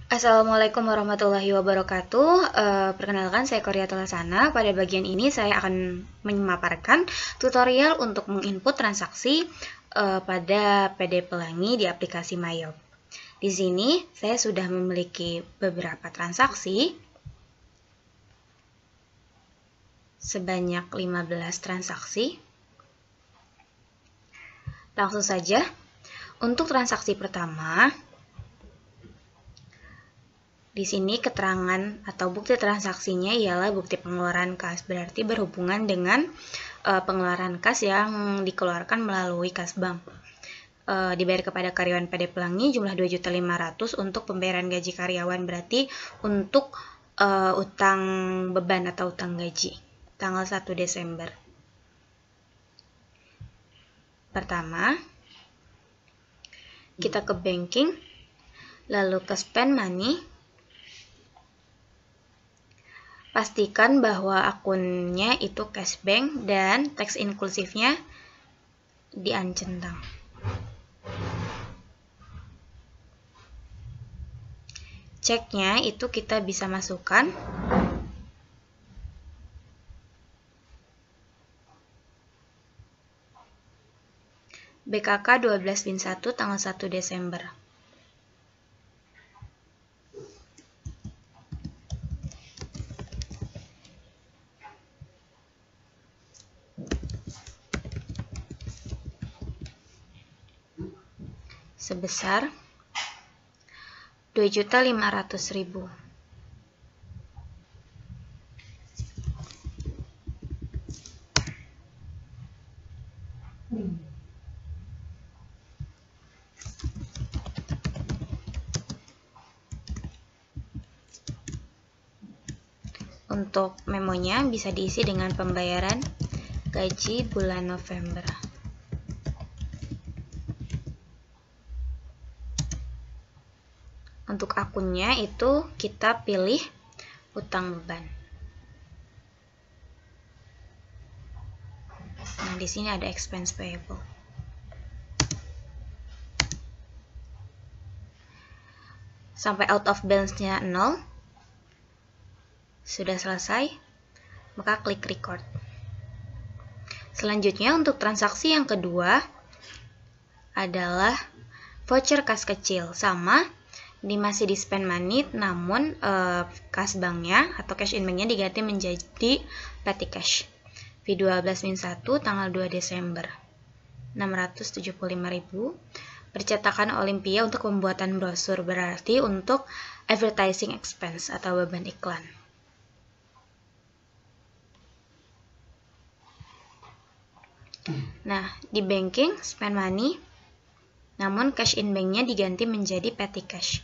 Assalamualaikum warahmatullahi wabarakatuh. Perkenalkan, saya Korea Tulasana. Pada bagian ini saya akan memaparkan tutorial untuk menginput transaksi pada PD Pelangi di aplikasi Mayop. Di sini saya sudah memiliki beberapa transaksi sebanyak 15 transaksi. Langsung saja, untuk transaksi pertama, di sini keterangan atau bukti transaksinya ialah bukti pengeluaran kas, berarti berhubungan dengan pengeluaran kas yang dikeluarkan melalui kas bank. Dibayar kepada karyawan PD Pelangi jumlah 2.500.000 untuk pembayaran gaji karyawan, berarti untuk utang beban atau utang gaji tanggal 1 Desember. Pertama, kita ke banking, lalu ke spend money. Pastikan bahwa akunnya itu cashbank dan tax inklusifnya diancentang. Ceknya itu kita bisa masukkan BKK 12-1 tanggal 1 Desember. Sebesar 2.500.000. Untuk memonya bisa diisi dengan pembayaran gaji bulan November. Untuk akunnya itu kita pilih utang beban. Nah, di sini ada expense payable. Sampai out of balance-nya 0. Sudah selesai, maka klik record. Selanjutnya untuk transaksi yang kedua adalah voucher kas kecil, sama masih di spend money, namun kas banknya atau cash in banknya diganti menjadi petty cash. V12-1 tanggal 2 Desember 675.000. Percetakan Olimpia untuk pembuatan brosur, berarti untuk advertising expense atau beban iklan. Nah, di banking spend money, namun cash in banknya diganti menjadi petty cash.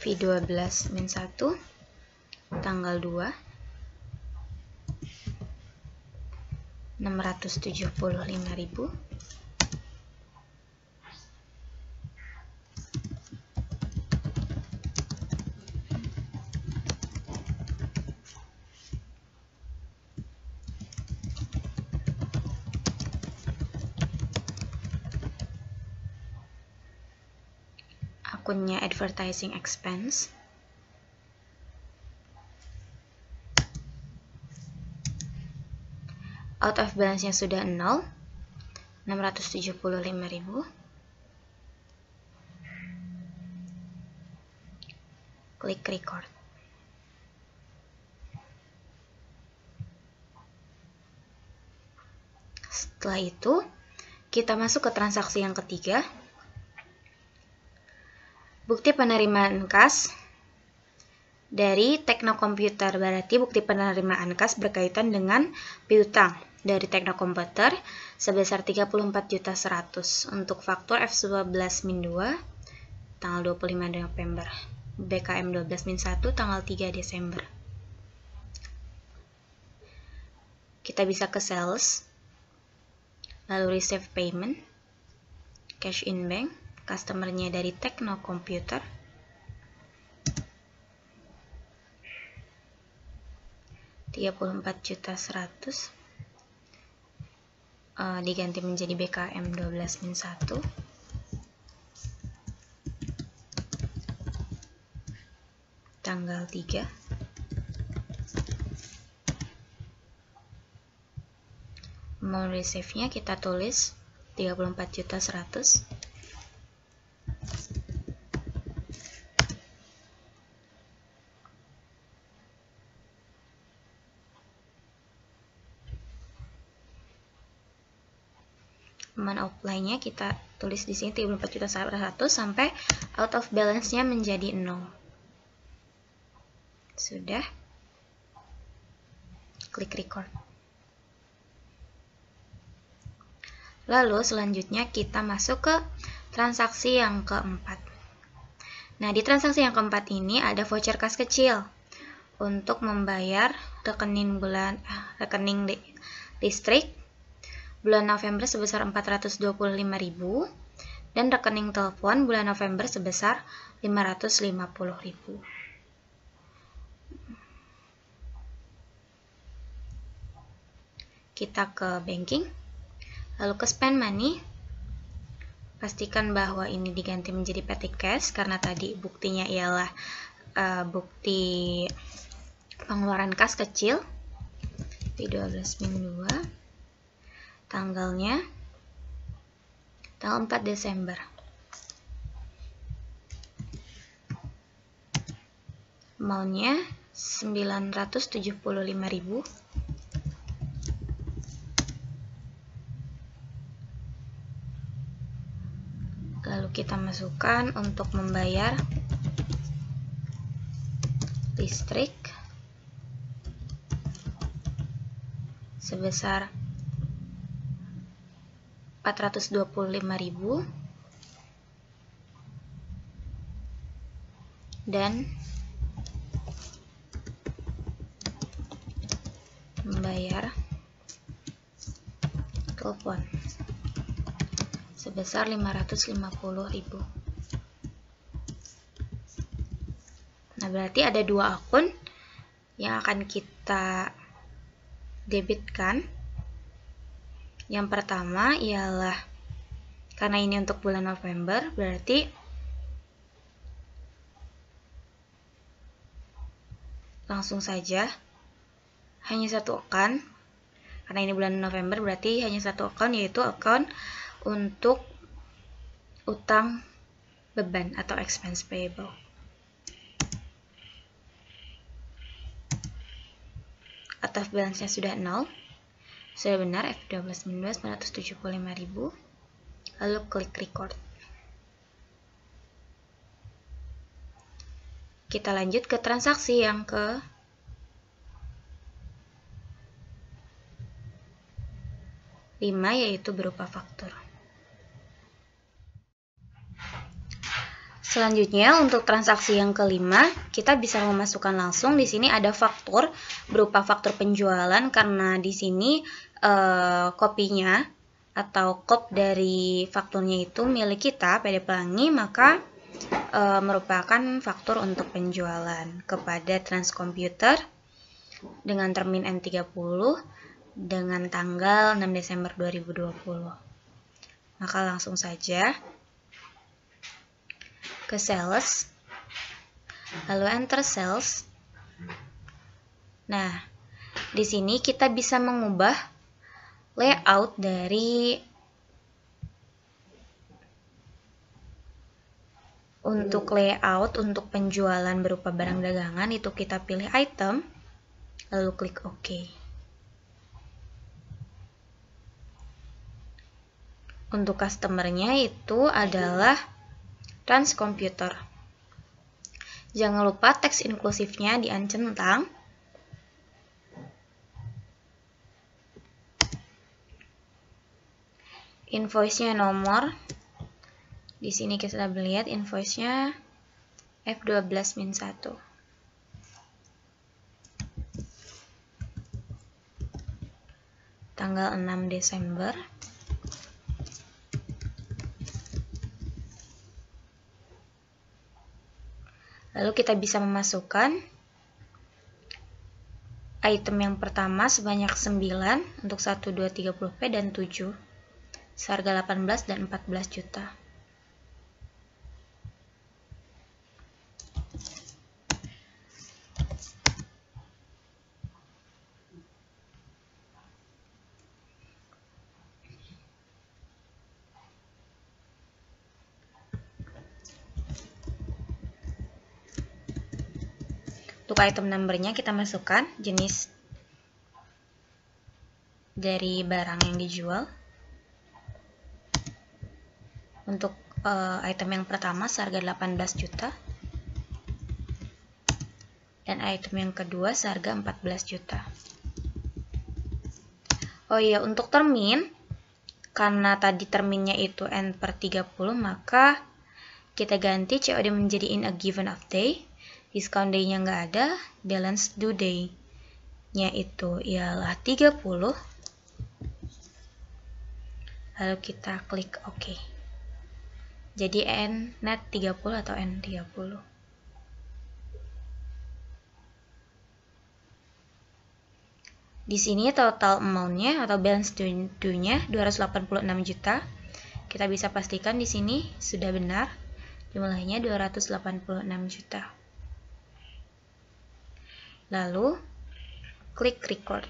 V12-1 tanggal 2 675.000. Akunnya advertising expense. Out of balance-nya sudah 0, 675.000. Klik record. Setelah itu, kita masuk ke transaksi yang ketiga. Bukti penerimaan kas dari Teknokomputer, berarti bukti penerimaan kas berkaitan dengan piutang dari Teknokomputer sebesar 34.100.000 untuk faktur F11-2 tanggal 25 November, BKM 12-1 tanggal 3 Desember. Kita bisa ke sales, lalu receive payment, cash in bank, customernya dari Teknokomputer, $34.100.000 diganti menjadi BKM 12-1. tanggal 3. Amount receive-nya kita tulis 34.100.000. Amount outplay-nya kita tulis di sini 34.100.000 sampai out of balance-nya menjadi 0. Sudah. Klik record. Lalu selanjutnya kita masuk ke transaksi yang keempat. Nah, di transaksi yang keempat ini ada voucher kas kecil untuk membayar rekening listrik bulan November sebesar 425.000 dan rekening telepon bulan November sebesar 550.000. Kita ke banking, lalu ke spend money. Pastikan bahwa ini diganti menjadi petty cash karena tadi buktinya ialah bukti pengeluaran kas kecil. P12-2, tanggalnya tanggal 4 Desember. Amount-nya 975.000. Lalu kita masukkan untuk membayar listrik sebesar 425.000 dan membayar telepon sebesar 550.000. Nah, berarti ada dua akun yang akan kita debitkan. Yang pertama ialah karena ini untuk bulan November, berarti langsung saja hanya satu akun. Karena ini bulan November, berarti hanya satu akun, yaitu akun untuk utang beban atau expense payable. Out of balance-nya sudah 0. Sudah benar, F12-2 975.000. Lalu klik record. Kita lanjut ke transaksi yang ke 5, yaitu berupa faktur. Selanjutnya untuk transaksi yang kelima, kita bisa memasukkan langsung. Di sini ada faktur berupa faktur penjualan karena di sini kopinya atau kop dari fakturnya itu milik kita, PD Pelangi, maka merupakan faktur untuk penjualan kepada Transkomputer dengan termin N30 dengan tanggal 6 Desember 2020. Maka langsung saja ke sales, lalu enter sales. Nah, di sini kita bisa mengubah layout dari untuk penjualan berupa barang dagangan, itu kita pilih item, lalu klik OK. Untuk customernya itu adalah Transkomputer. Jangan lupa teks inklusifnya diancentang. Invoice-nya nomor. Di sini kita sudah melihat invoice-nya F12-1. Tanggal 6 Desember. Lalu kita bisa memasukkan item yang pertama sebanyak 9 untuk 1, 2, 30P dan 7 seharga 18 dan 14 juta. Untuk item numbernya kita masukkan jenis dari barang yang dijual. Untuk item yang pertama seharga 18 juta. Dan item yang kedua seharga 14 juta. Oh iya, untuk termin, karena tadi terminnya itu N/30, maka kita ganti COD menjadi in a given of day. Discount day-nya nggak ada, balance due day-nya itu ialah 30. Lalu kita klik OK. Jadi N-net 30 atau N30. Di sini total amount-nya atau balance due-nya 286 juta. Kita bisa pastikan di sini sudah benar. Jumlahnya 286 juta. Lalu klik record.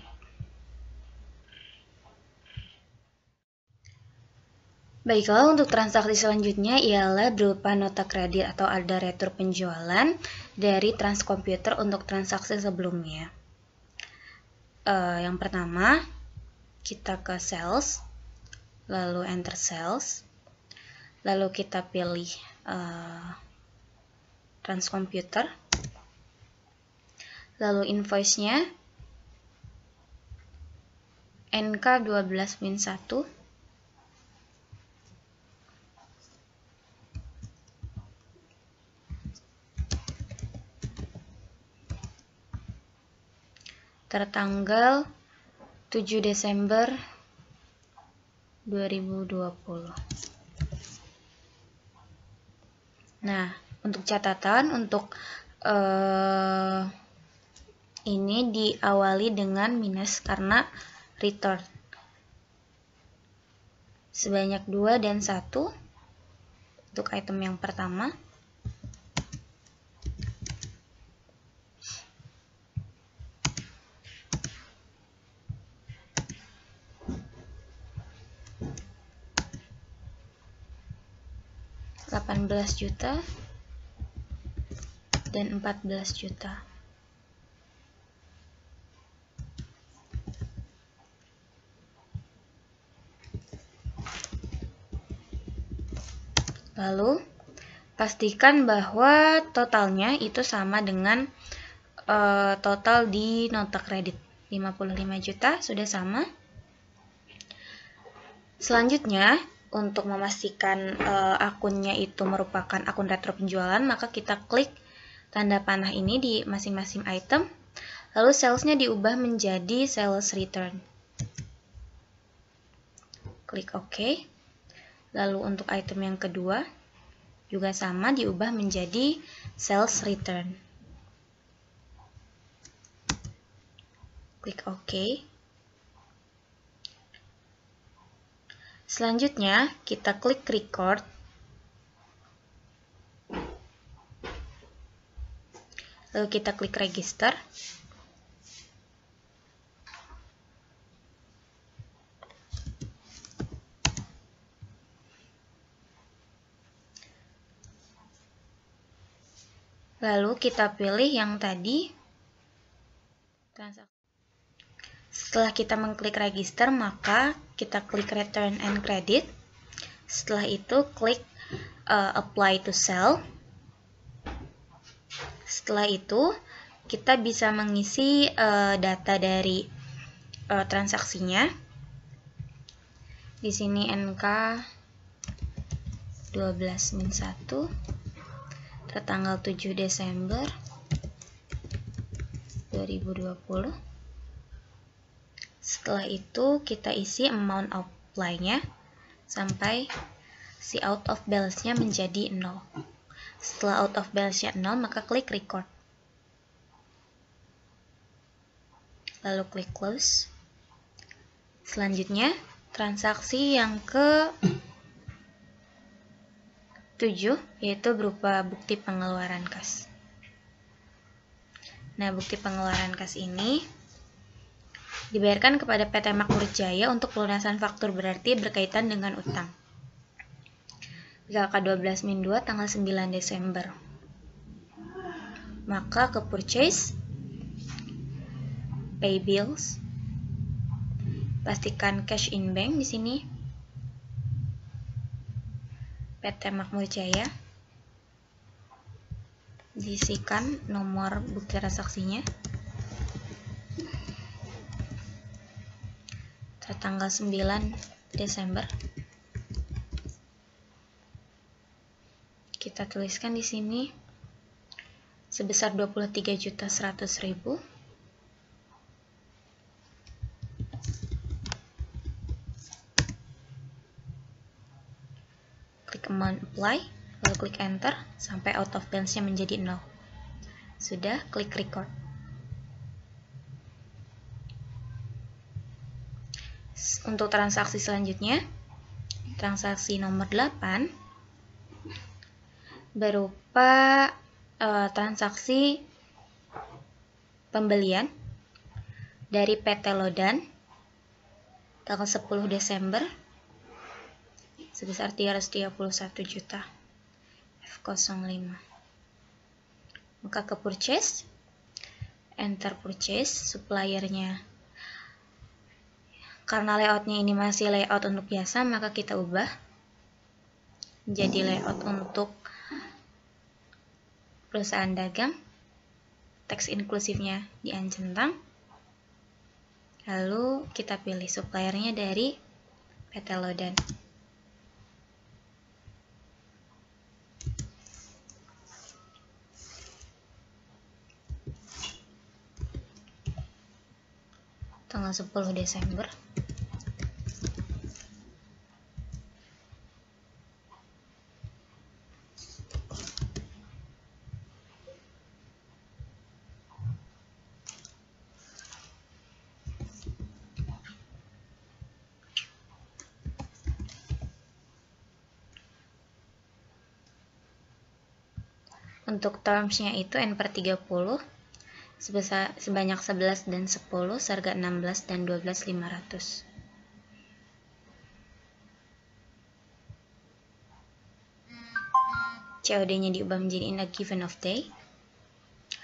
Baiklah, untuk transaksi selanjutnya ialah berupa nota kredit atau ada retur penjualan dari Transkomputer untuk transaksi sebelumnya. Yang pertama, kita ke sales, lalu enter sales, lalu kita pilih Transkomputer, lalu invoice-nya NK12-1, tertanggal 7 Desember 2020. Nah, untuk catatan, untuk ini diawali dengan minus karena return sebanyak 2 dan 1 untuk item yang pertama. $18 juta dan 14 juta. Lalu pastikan bahwa totalnya itu sama dengan total di nota kredit. 55 juta sudah sama. Selanjutnya, untuk memastikan akunnya itu merupakan akun retro penjualan, maka kita klik tanda panah ini di masing-masing item. Lalu salesnya diubah menjadi sales return. Klik OK. Lalu untuk item yang kedua juga sama, diubah menjadi sales return. Klik OK. Selanjutnya kita klik record. Lalu kita klik register. Lalu kita pilih yang tadi transaksi. Setelah kita mengklik register, maka kita klik return and credit. Setelah itu klik apply to sell. Setelah itu kita bisa mengisi data dari transaksinya. Di sini NK 12-1 tertanggal 7 Desember 2020. Setelah itu kita isi amount apply-nya sampai si out of balance-nya menjadi 0. Setelah out of balance-nya 0, maka klik record. Lalu klik close. Selanjutnya, transaksi yang ke 7, yaitu berupa bukti pengeluaran kas. Nah, bukti pengeluaran kas ini dibayarkan kepada PT Makmur Jaya untuk pelunasan faktur, berarti berkaitan dengan utang. BKK 12-2 tanggal 9 Desember. Maka ke purchase, pay bills, pastikan cash in bank di sini, PT Makmur Jaya, diisikan nomor bukti transaksinya, tertanggal 9 Desember. Kita tuliskan di sini sebesar 23.100.000. Klik amount apply, lalu klik enter sampai out of balance-nya menjadi 0. Sudah, klik record. Untuk transaksi selanjutnya, transaksi nomor 8 berupa transaksi pembelian dari PT Lodan tanggal 10 Desember sebesar 331 juta F05. Maka ke purchase, enter purchase, suppliernya. Karena layoutnya ini masih layout untuk biasa, maka kita ubah menjadi layout untuk perusahaan dagang. Teks inklusifnya diancentang. Lalu kita pilih suppliernya dari PT Lodan. Tanggal 10 Desember. Untuk termsnya itu N/30 sebanyak 11 dan 10, seharga 16 dan 12.500. COD-nya diubah menjadi in a given of day.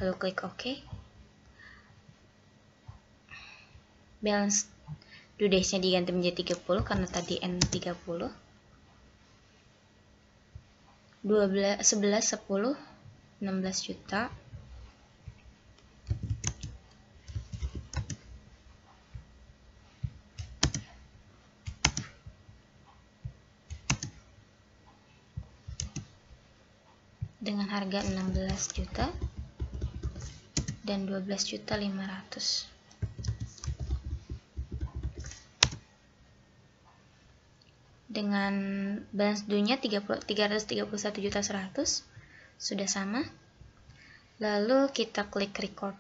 Lalu klik OK. Balance due days-nya diganti menjadi 30 karena tadi N30. 11, 10, 16 juta. Dengan harga 16 juta dan 12.500. Dengan balance due-nya 331.100 sudah sama. Lalu kita klik record.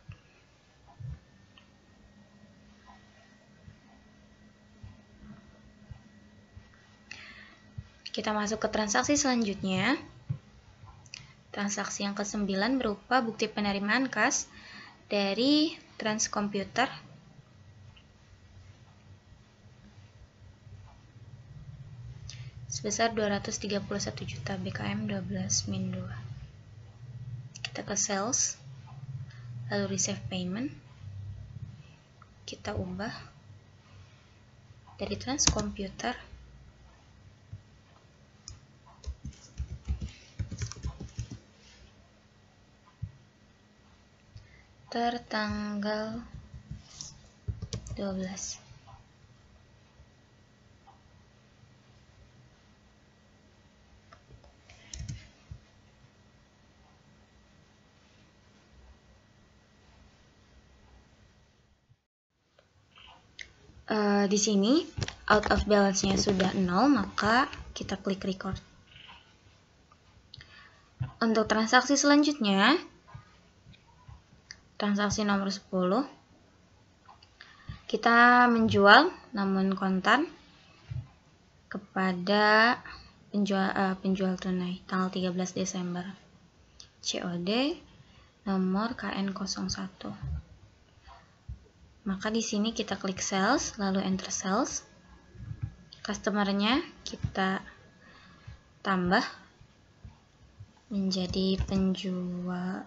Kita masuk ke transaksi selanjutnya. Transaksi yang ke-9 berupa bukti penerimaan kas dari Transkomputer sebesar 231 juta BKM 12-2. Kita ke sales, lalu receive payment. Kita ubah dari Transkomputer tertanggal 12. Di sini out of balance-nya sudah 0, maka kita klik record. Untuk transaksi selanjutnya, transaksi nomor 10, kita menjual namun kontan kepada penjual tunai tanggal 13 Desember. COD nomor KN01. Maka di sini kita klik sales, lalu enter sales. Customer-nya kita tambah menjadi penjual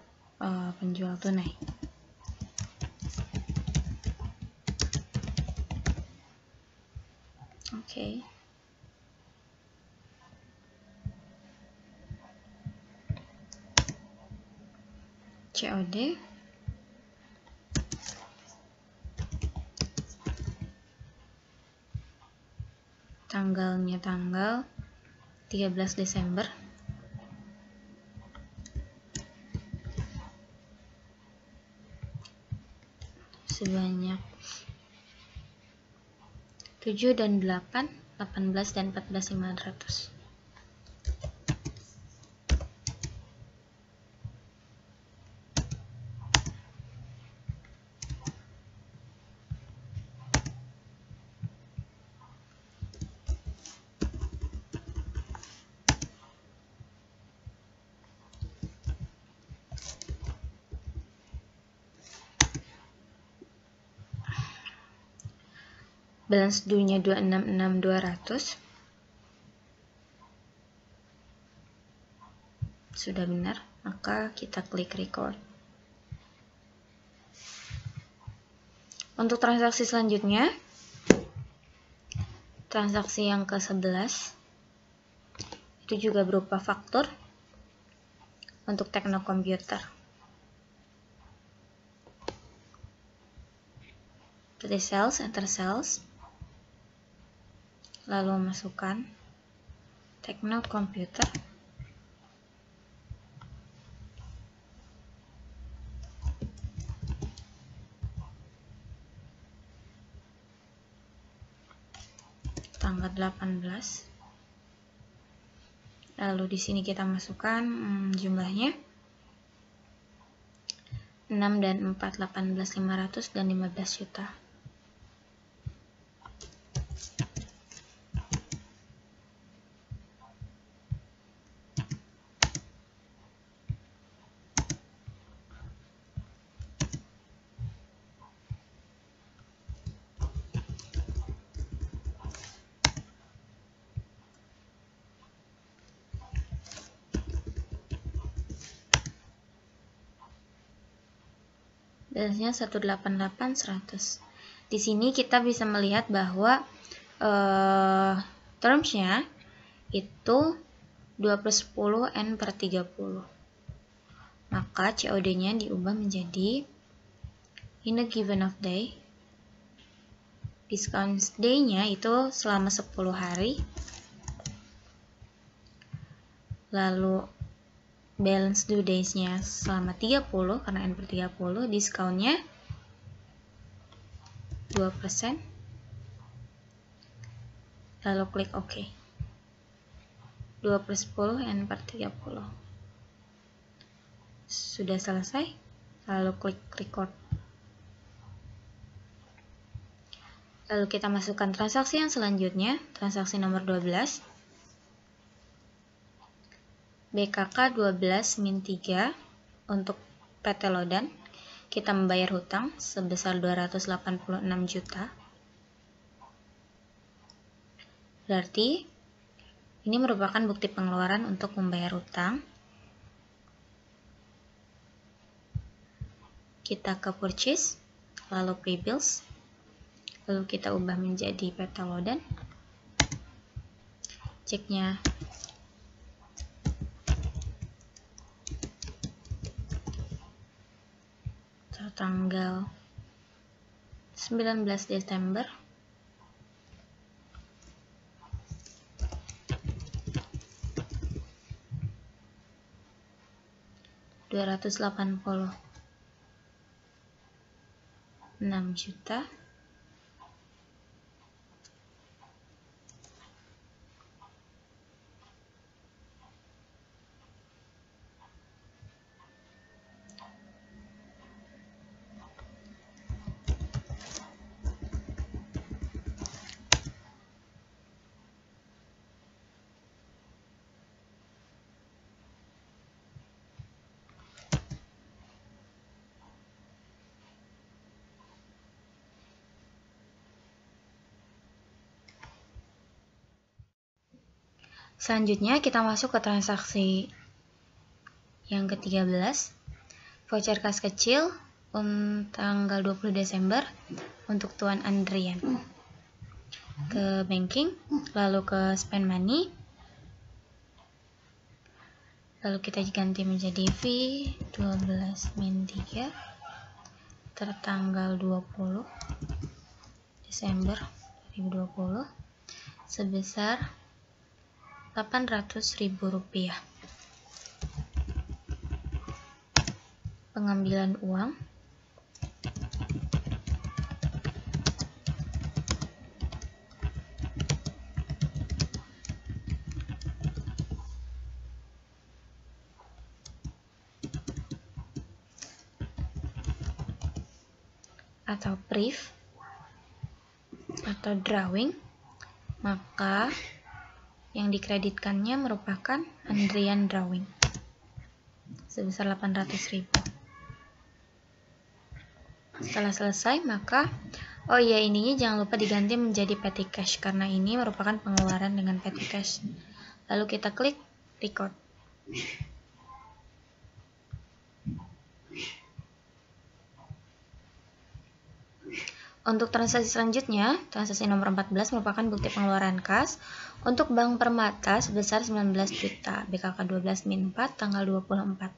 penjual tunai. Oke. COD tanggalnya tanggal 13 Desember sebanyak 7 dan 8, 18 dan 14.500. Balance due-nya 266.200. Sudah benar, maka kita klik record. Untuk transaksi selanjutnya, transaksi yang ke-11 itu juga berupa faktur untuk Tekno Komputer. Pilih sales, enter sales, lalu masukkan Tekno Komputer. Tanggal 18. Lalu di sini kita masukkan jumlahnya 6 dan 4, 18.500 dan 15 juta. Balance-nya 188.100. Di sini kita bisa melihat bahwa terms-nya itu 2/10 N/30. Maka COD-nya diubah menjadi in a given of day. Discount day-nya itu selama 10 hari. Lalu balance due days-nya selama 30 karena N/30, diskaunnya 2%. Lalu klik OK. 2/10 N/30. Sudah selesai. Lalu klik record. Lalu kita masukkan transaksi yang selanjutnya, transaksi nomor 12. BKK 12-3 untuk PT Lodan. Kita membayar hutang sebesar 286 juta. Berarti ini merupakan bukti pengeluaran untuk membayar hutang. Kita ke purchase, lalu pay bills, lalu kita ubah menjadi PT Lodan. Ceknya tanggal 19 Desember $286 juta. Selanjutnya kita masuk ke transaksi yang ke-13, voucher kas kecil tanggal 20 Desember untuk Tuan Andrian. Ke banking, lalu ke spend money, lalu kita ganti menjadi V12-3 tertanggal 20 Desember 2020 sebesar Rp800.000. Pengambilan uang atau brief atau drawing, maka yang dikreditkannya merupakan Andrian Drawing sebesar 800.000. Setelah selesai, maka ininya jangan lupa diganti menjadi petty cash karena ini merupakan pengeluaran dengan petty cash. Lalu kita klik record. Untuk transaksi selanjutnya, transaksi nomor 14 merupakan bukti pengeluaran kas untuk Bank Permata sebesar 19 juta, BKK 12-4 tanggal 24.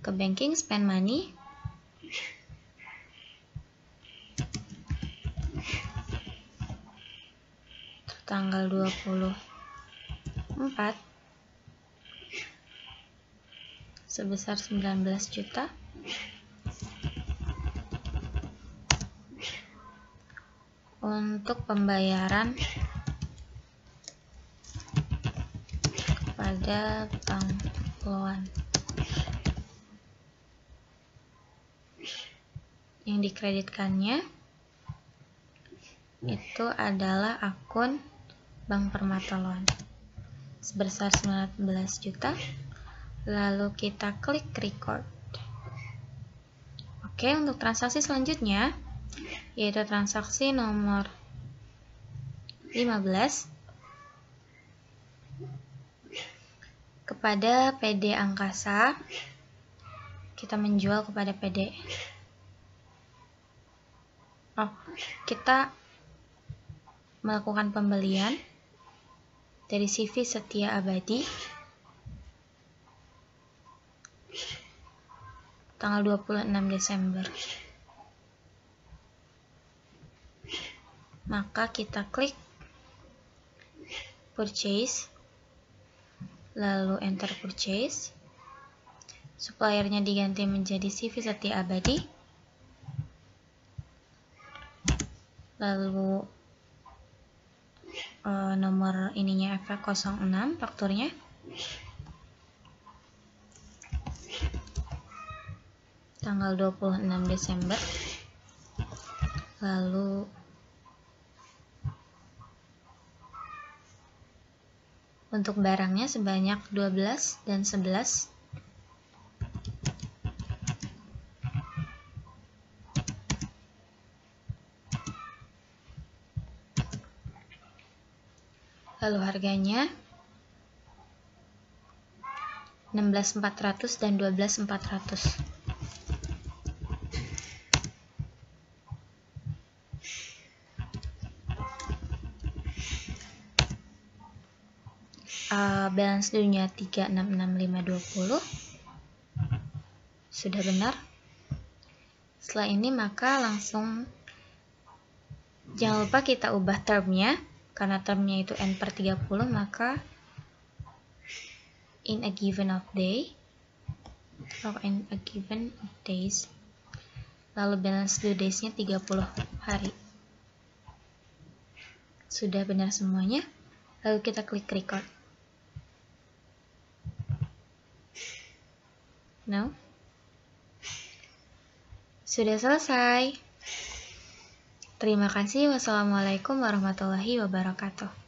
Ke banking, spend money, tanggal 24 sebesar 19 juta. Untuk pembayaran kepada Bank Loan, yang dikreditkannya itu adalah akun Bank Permata Loan sebesar 19 juta. Lalu kita klik record. Oke, untuk transaksi selanjutnya yaitu transaksi nomor 15 kepada PD Angkasa. Kita menjual kepada PD. Kita melakukan pembelian dari CV Setia Abadi tanggal 26 Desember. Maka kita klik purchase, lalu enter purchase. Suppliernya diganti menjadi CV Setia Abadi, lalu nomor ininya FK06 fakturnya, tanggal 26 Desember. Lalu untuk barangnya sebanyak 12 dan 11. Lalu harganya 16.400 dan 12.400. Balance due-nya 366.520. Sudah benar. Setelah ini maka langsung jangan lupa kita ubah termnya, karena termnya itu N/30, maka in a given of day atau in a given of days, lalu balance due days-nya 30 hari. Sudah benar semuanya. Lalu kita klik record. No? Sudah selesai. Terima kasih. Wassalamualaikum warahmatullahi wabarakatuh.